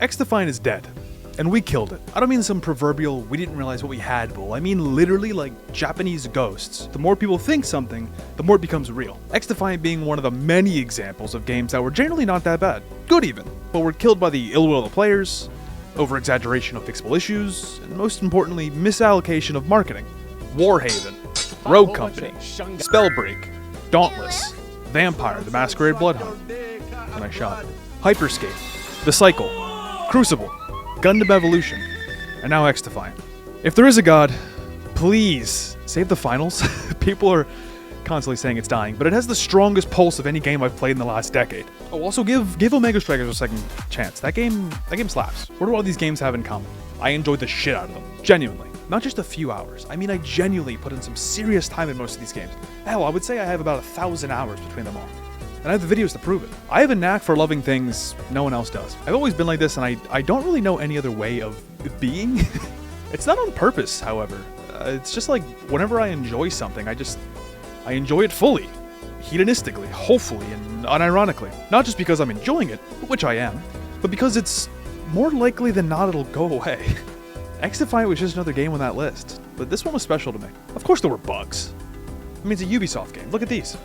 XDefiant is dead, and we killed it. I don't mean some proverbial we didn't realize what we had bull. I mean literally like Japanese ghosts. The more people think something, the more it becomes real. XDefiant being one of the many examples of games that were generally not that bad. Good even, but were killed by the ill will of the players, over-exaggeration of fixable issues, and most importantly, misallocation of marketing. Warhaven, Rogue Company, Spellbreak, Dauntless, Vampire, the Masquerade Bloodhound, and I shot, Hyperscape, The Cycle, Crucible, Gundam Evolution, and now XDefiant. If there is a god, please save the finals. People are constantly saying it's dying, but it has the strongest pulse of any game I've played in the last decade. Oh, also give Omega Strikers a second chance. That game slaps. What do all these games have in common? I enjoyed the shit out of them. Genuinely. Not just a few hours. I mean, I genuinely put in some serious time in most of these games. Hell, I would say I have about 1,000 hours between them all. And I have the videos to prove it. I have a knack for loving things no one else does. I've always been like this, and I don't really know any other way of being. It's not on purpose, however. It's just like, whenever I enjoy something, I enjoy it fully. Hedonistically, hopefully, and unironically. Not just because I'm enjoying it, which I am, but because it's more likely than not it'll go away. XDefiant was just another game on that list, but this one was special to me. Of course there were bugs. I mean, it's a Ubisoft game. Look at these.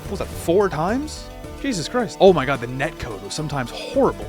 What was that, 4 times? Jesus Christ. Oh my god, the netcode was sometimes horrible.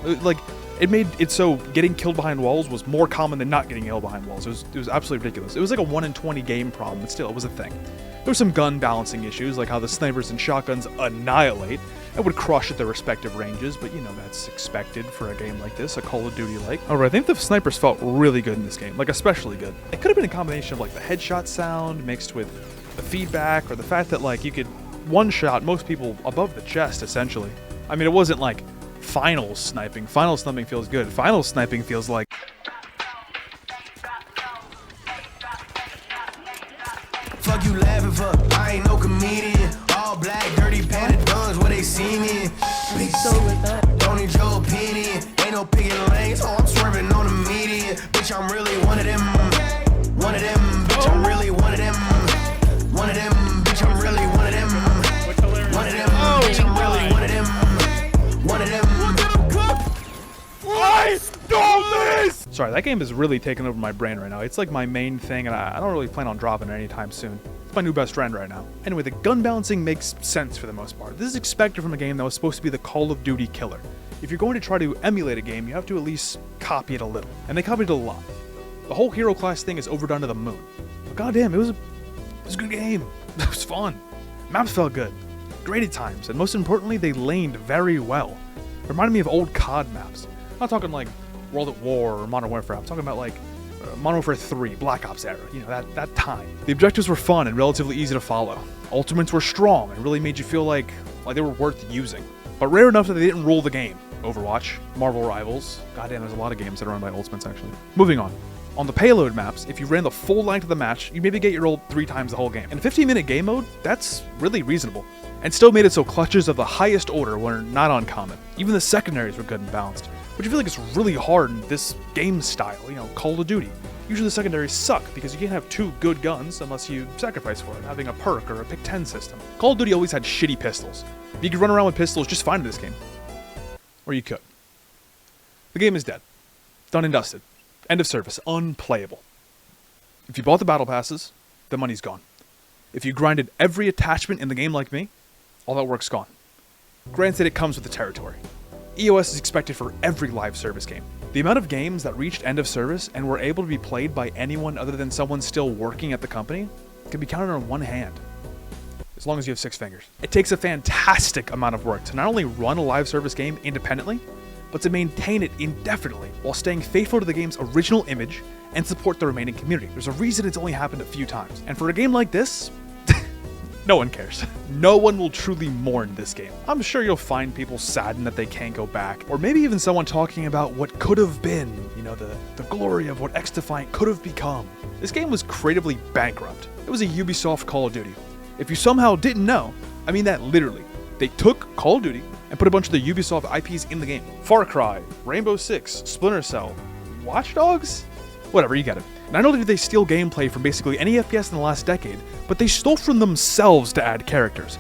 It made it so getting killed behind walls was more common than not getting killed behind walls. It was absolutely ridiculous. It was like a 1 in 20 game problem, but still, it was a thing. There were some gun balancing issues, like how the snipers and shotguns annihilate and would crush at their respective ranges, but you know, that's expected for a game like this, a Call of Duty-like. However, I think the snipers felt really good in this game, like especially good. It could have been a combination of like the headshot sound mixed with the feedback, or the fact that like you could one-shot most people above the chest, essentially. I mean, it wasn't like final sniping. Final sniping feels good. Final sniping feels like... Fuck you laughing for? I ain't no comedian. All black, dirty painted guns where they see me. Don't need your opinion. Ain't no picking lanes, so I'm swerving on the median. Bitch, I'm really one of them. One of them, bitch, I'm really one of them. One of them, bitch, I'm really one of them. One of them, bitch, I'm really one of them. One of them. I stole this! Sorry, that game is really taking over my brain right now. It's like my main thing, and I don't really plan on dropping it anytime soon. It's my new best friend right now. Anyway, the gun balancing makes sense for the most part. This is expected from a game that was supposed to be the Call of Duty killer. If you're going to try to emulate a game, you have to at least copy it a little. And they copied it a lot. The whole hero class thing is overdone to the moon. But goddamn, it was a good game. It was fun. Maps felt good. Great at times, and most importantly, they laned very well. It reminded me of old COD maps. I'm not talking like World at War or Modern Warfare. I'm talking about like Modern Warfare 3, Black Ops era, you know, that time. The objectives were fun and relatively easy to follow. Ultimates were strong and really made you feel like they were worth using. But rare enough that they didn't rule the game. Overwatch, Marvel Rivals. Goddamn, there's a lot of games that are run by Ultimates, actually. Moving on. On the payload maps, if you ran the full length of the match, you maybe get your ult 3 times the whole game. In a 15-minute game mode, that's really reasonable. And still made it so clutches of the highest order were not uncommon. Even the secondaries were good and balanced, which I feel like is really hard in this game style, you know, Call of Duty. Usually the secondaries suck because you can't have 2 good guns unless you sacrifice for it, having a perk or a pick 10 system. Call of Duty always had shitty pistols. You could run around with pistols just fine in this game. Or you could. The game is dead. Done and dusted. End of service. Unplayable. If you bought the battle passes, the money's gone. If you grinded every attachment in the game like me, all that work's gone. Granted, it comes with the territory. EOS is expected for every live service game. The amount of games that reached end of service and were able to be played by anyone other than someone still working at the company can be counted on one hand. As long as you have 6 fingers. It takes a fantastic amount of work to not only run a live service game independently, but to maintain it indefinitely while staying faithful to the game's original image and support the remaining community. There's a reason it's only happened a few times. And for a game like this, no one cares. No one will truly mourn this game. I'm sure you'll find people saddened that they can't go back, or maybe even someone talking about what could have been, you know, the glory of what XDefiant could have become. This game was creatively bankrupt. It was a Ubisoft Call of Duty. If you somehow didn't know, I mean that literally. They took Call of Duty and put a bunch of the Ubisoft IPs in the game. Far Cry, Rainbow Six, Splinter Cell, Watch Dogs? Whatever, you get it. Not only did they steal gameplay from basically any FPS in the last decade, but they stole from themselves to add characters.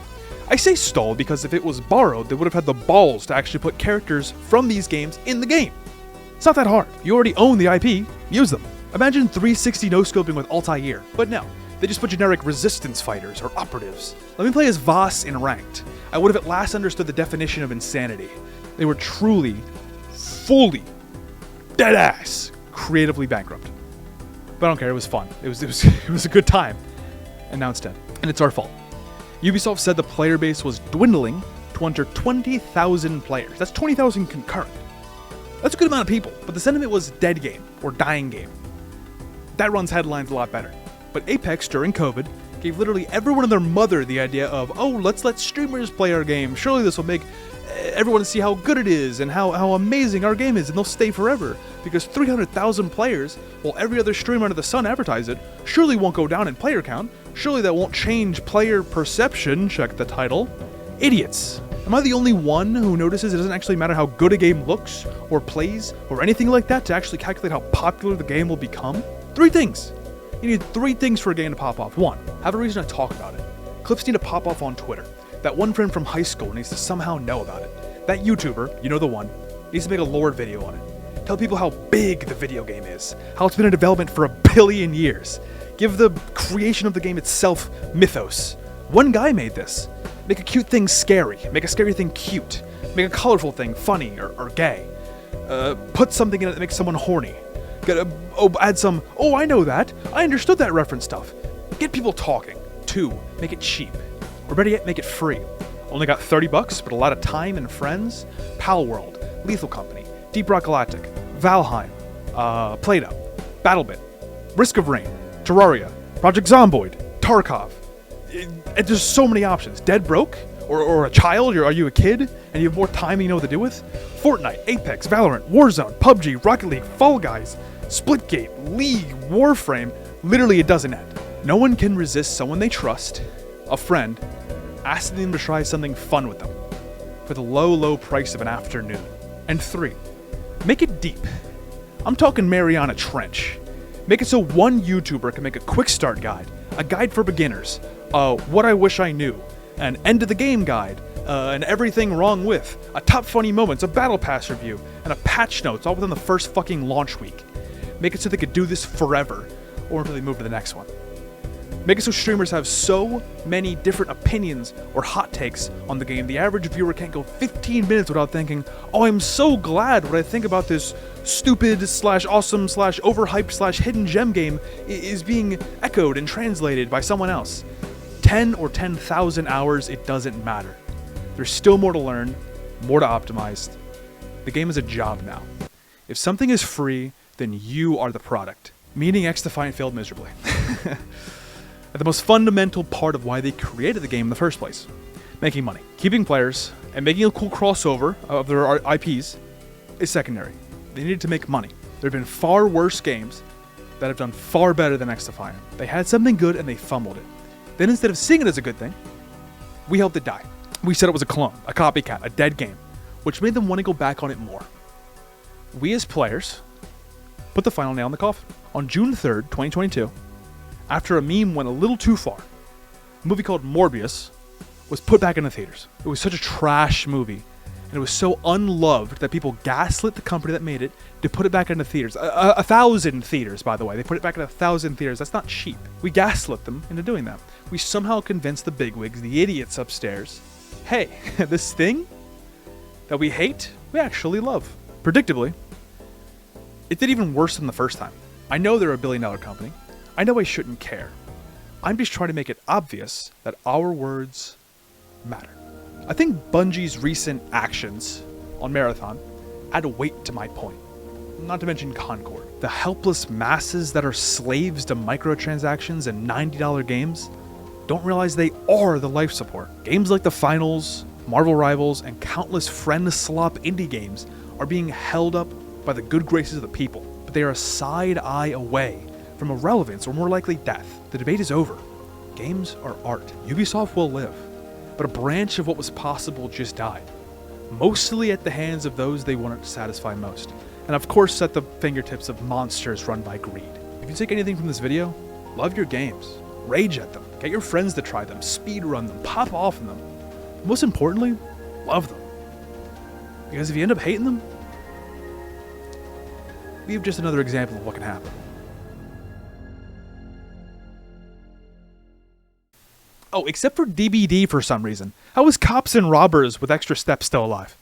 I say stole because if it was borrowed, they would have had the balls to actually put characters from these games in the game. It's not that hard. You already own the IP, use them. Imagine 360 no-scoping with Altair, but no, they just put generic resistance fighters or operatives. Let me play as Voss in Ranked. I would have at last understood the definition of insanity. They were truly, fully, deadass, creatively bankrupt. But I don't care, it was fun. It was a good time. And now it's dead. And it's our fault. Ubisoft said the player base was dwindling to under 20,000 players. That's 20,000 concurrent. That's a good amount of people, but the sentiment was dead game or dying game. That runs headlines a lot better. But Apex, during COVID, gave literally everyone and their mother the idea of, oh, let's let streamers play our game. Surely this will make everyone see how good it is and how amazing our game is, and they'll stay forever. Because 300,000 players, while every other streamer under the sun advertise it, surely won't go down in player count. Surely that won't change player perception, check the title. Idiots. Am I the only one who notices it doesn't actually matter how good a game looks, or plays, or anything like that to actually calculate how popular the game will become? 3 things. You need 3 things for a game to pop off. 1, have a reason to talk about it. Clips need to pop off on Twitter. That one friend from high school needs to somehow know about it. That YouTuber, you know the one, needs to make a lore video on it. Tell people how big the video game is, how it's been in development for 1 billion years. Give the creation of the game itself mythos. One guy made this. Make a cute thing scary. Make a scary thing cute. Make a colorful thing funny or gay. Put something in it that makes someone horny. Add some, oh, I know that. I understood that reference stuff. Get people talking. 2, make it cheap. Or better yet, make it free. Only got $30, but a lot of time and friends. Pal World, Lethal Company, Deep Rock Galactic, Valheim, Play-Doh, BattleBit, Risk of Rain, Terraria, Project Zomboid, Tarkov. And there's so many options. Dead broke? Or a child? Are you a kid? And you have more time than you know what to do with? Fortnite, Apex, Valorant, Warzone, PUBG, Rocket League, Fall Guys, Splitgate, League, Warframe. Literally, it doesn't end. No one can resist someone they trust, a friend, asking them to try something fun with them for the low, low price of an afternoon. And 3, make it deep. I'm talking Mariana Trench. Make it so one YouTuber can make a quick start guide, a guide for beginners, what I wish I knew, an end of the game guide, and everything wrong with, a top funny moments, a battle pass review, and a patch notes all within the first fucking launch week. Make it so they could do this forever, or until they move to the next one. Make it so streamers have so many different opinions or hot takes on the game, the average viewer can't go 15 minutes without thinking, oh, I'm so glad what I think about this stupid / awesome / overhyped / hidden gem game is being echoed and translated by someone else. 10 or 10,000 hours, it doesn't matter. There's still more to learn, more to optimize. The game is a job now. If something is free, then you are the product. Meaning XDefiant failed miserably. At the most fundamental part of why they created the game in the first place. Making money. Keeping players and making a cool crossover of their IPs is secondary. They needed to make money. There have been far worse games that have done far better than XDefiant. They had something good and they fumbled it. Then instead of seeing it as a good thing, we helped it die. We said it was a clone, a copycat, a dead game, which made them want to go back on it more. We as players put the final nail in the coffin. On June 3rd, 2022, after a meme went a little too far, a movie called Morbius was put back into theaters. It was such a trash movie, and it was so unloved that people gaslit the company that made it to put it back into theaters. 1,000 theaters, by the way. They put it back in 1,000 theaters. That's not cheap. We gaslit them into doing that. We somehow convinced the bigwigs, the idiots upstairs, hey, this thing that we hate, we actually love. Predictably, it did even worse than the first time. I know they're a billion-dollar company. I know I shouldn't care. I'm just trying to make it obvious that our words matter. I think Bungie's recent actions on Marathon add weight to my point. Not to mention Concord. The helpless masses that are slaves to microtransactions and $90 games don't realize they are the life support. Games like The Finals, Marvel Rivals, and countless friend slop indie games are being held up by the good graces of the people, but they are a side eye away from irrelevance or more likely death. The debate is over. Games are art. Ubisoft will live, but a branch of what was possible just died, mostly at the hands of those they wanted to satisfy most, and of course at the fingertips of monsters run by greed. If you take anything from this video, love your games, rage at them, get your friends to try them, speedrun them, pop off in them, Most importantly, love them. Because if you end up hating them, we have just another example of what can happen. Oh, except for DBD for some reason. How is Cops and Robbers with Extra Steps still alive?